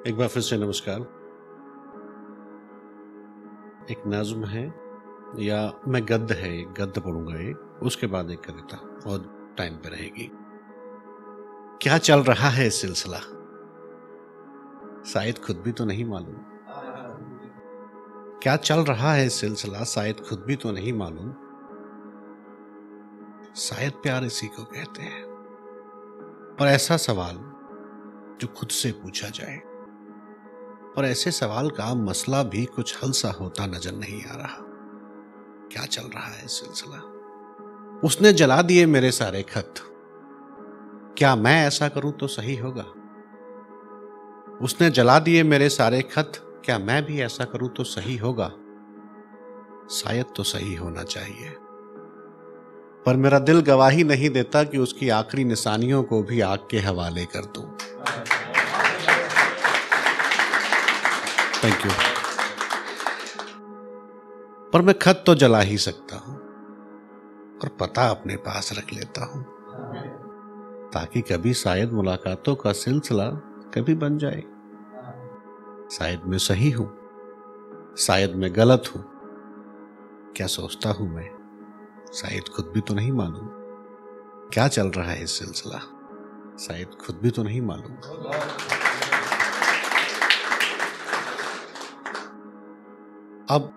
एक बार फिर से नमस्कार। एक नज्म है या मैं गद्य है, एक गद्य पढ़ूंगा एक, उसके बाद एक कविता और टाइम पे रहेगी। क्या चल रहा है सिलसिला, शायद खुद भी तो नहीं मालूम। क्या चल रहा है सिलसिला, शायद खुद भी तो नहीं मालूम। शायद प्यार इसी को कहते हैं, और ऐसा सवाल जो खुद से पूछा जाए, और ऐसे सवाल का मसला भी कुछ हल सा होता नजर नहीं आ रहा। क्या चल रहा है सिलसिला। उसने जला दिए मेरे सारे खत, क्या मैं ऐसा करूं तो सही होगा। उसने जला दिए मेरे सारे खत, क्या मैं भी ऐसा करूं तो सही होगा। शायद तो सही होना चाहिए, पर मेरा दिल गवाही नहीं देता कि उसकी आखिरी निशानियों को भी आग के हवाले कर दूं। Thank you. पर मैं खत तो जला ही सकता हूं, और पता अपने पास रख लेता हूं, ताकि कभी शायद मुलाकातों का सिलसिला कभी बन जाए। शायद मैं सही हूं, शायद मैं गलत हूं। क्या सोचता हूं मैं, शायद खुद भी तो नहीं मालूम। क्या चल रहा है सिलसिला, शायद खुद भी तो नहीं मालूम। अब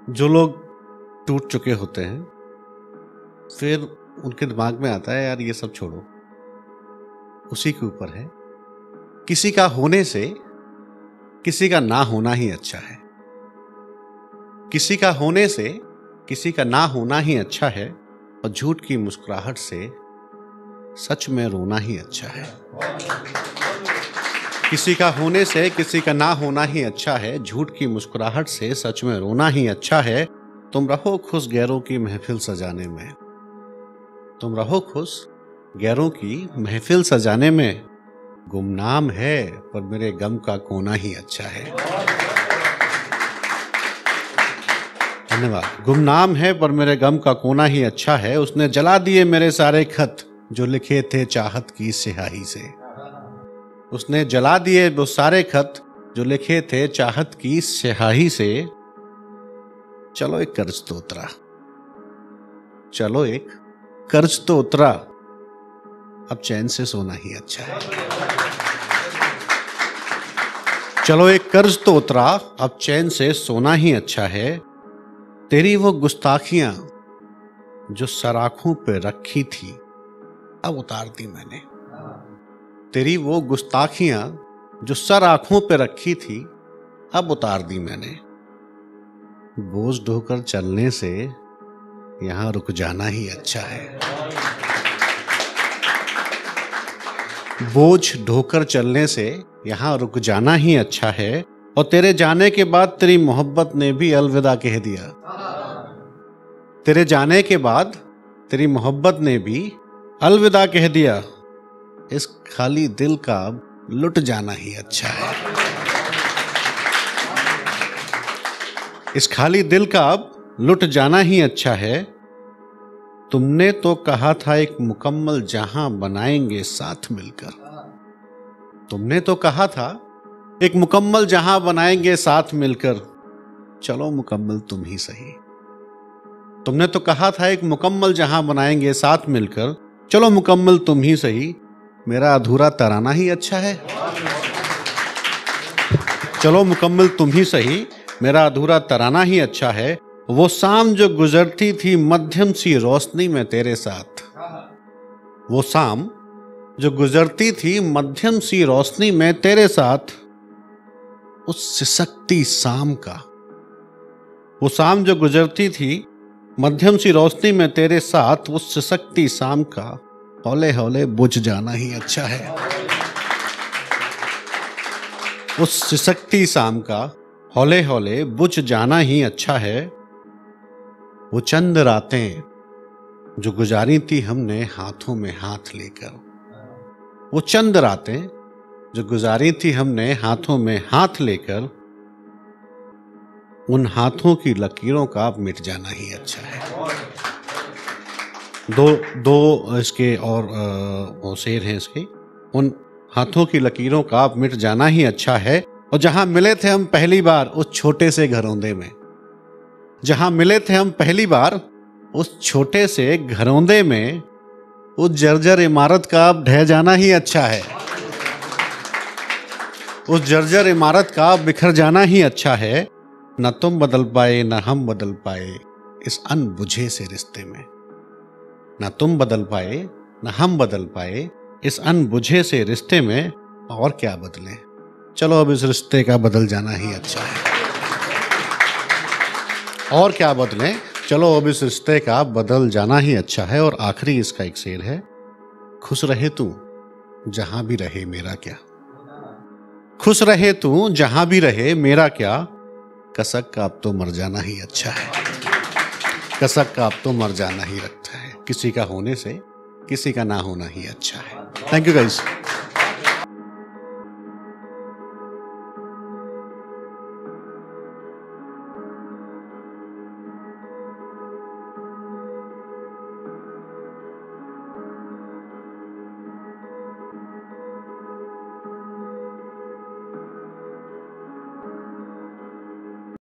जो लोग टूट चुके होते हैं, फिर उनके दिमाग में आता है यार ये सब छोड़ो, उसी के ऊपर है। किसी का होने से किसी का ना होना ही अच्छा है। किसी का होने से किसी का ना होना ही अच्छा है, और झूठ की मुस्कुराहट से सच में रोना ही अच्छा है। किसी का होने से किसी का ना होना ही अच्छा है, झूठ की मुस्कुराहट से सच में रोना ही अच्छा है। तुम रहो खुश गैरों की महफिल सजाने में, तुम रहो खुश गैरों की महफिल सजाने में। गुमनाम है पर मेरे गम का कोना ही अच्छा है। धन्यवाद। गुमनाम है पर मेरे गम का कोना ही अच्छा है। उसने जला दिए मेरे सारे खत जो लिखे थे चाहत की स्याही से। उसने जला दिए वो सारे खत जो लिखे थे चाहत की स्याही से। चलो एक कर्ज तो उतरा, चलो एक कर्ज तो उतरा, अब चैन से सोना ही अच्छा है। चलो एक कर्ज तो उतरा, अब चैन से सोना ही अच्छा है। तेरी वो गुस्ताखियां जो सराखों पे रखी थी, अब उतार दी मैंने। तेरी वो गुस्ताखियां जो सर आंखों पे रखी थी, अब उतार दी मैंने। बोझ ढोकर चलने से यहां रुक जाना ही अच्छा है। बोझ ढोकर चलने से यहां रुक जाना ही अच्छा है। और तेरे जाने के बाद तेरी मोहब्बत ने भी अलविदा कह दिया। तेरे जाने के बाद तेरी मोहब्बत ने भी अलविदा कह दिया। इस खाली दिल का लुट जाना ही अच्छा है। इस खाली दिल का अब लुट जाना ही अच्छा है। तुमने तो कहा था एक मुकम्मल जहां बनाएंगे साथ मिलकर। तुमने तो कहा था एक मुकम्मल जहां बनाएंगे साथ मिलकर। चलो मुकम्मल तुम ही सही। तुमने तो कहा था एक मुकम्मल जहां बनाएंगे साथ मिलकर। चलो मुकम्मल तुम ही सही, मेरा अधूरा तराना ही अच्छा है। चलो मुकम्मल तुम ही सही, मेरा अधूरा तराना ही अच्छा है। वो शाम जो गुजरती थी मध्यम सी रोशनी में तेरे साथ। वो शाम जो गुजरती थी मध्यम सी रोशनी में तेरे साथ। उस सिसकती शाम का, वो शाम जो गुजरती थी मध्यम सी रोशनी में तेरे साथ, उस सिसकती शाम का हौले हौले बुझ जाना ही अच्छा है। उस सिसकती शाम का हौले हौले बुझ जाना ही अच्छा है। वो चंद रातें जो गुजारी थी हमने हाथों में हाथ लेकर। वो चंद रातें जो गुजारी थी हमने हाथों में हाथ लेकर। उन हाथों की लकीरों का अब मिट जाना ही अच्छा है। दो इसके और शेर हैं इसके। उन हाथों की लकीरों का अब मिट जाना ही अच्छा है। और जहां मिले थे हम पहली बार उस छोटे से घरौंदे में, जहां मिले थे हम पहली बार उस छोटे से घरौंदे में, उस जर्जर इमारत का अब ढह जाना ही अच्छा है। उस जर्जर इमारत का बिखर जाना ही अच्छा है। न तुम बदल पाए न हम बदल पाए इस अनबुझे से रिश्ते में। न तुम बदल पाए न हम बदल पाए इस अनबुझे से रिश्ते में। और क्या बदले, चलो अब इस रिश्ते का बदल जाना ही अच्छा है। और क्या बदले, चलो अब इस रिश्ते का बदल जाना ही अच्छा है। और आखिरी इसका एक शेर है, खुश रहे तू जहां भी रहे मेरा क्या, खुश रहे तू जहां भी रहे मेरा क्या, कसक का अब तो मर जाना ही अच्छा है। कसक का अब तो मर जाना ही रखता है। किसी का होने से किसी का ना होना ही अच्छा है। Thank you guys.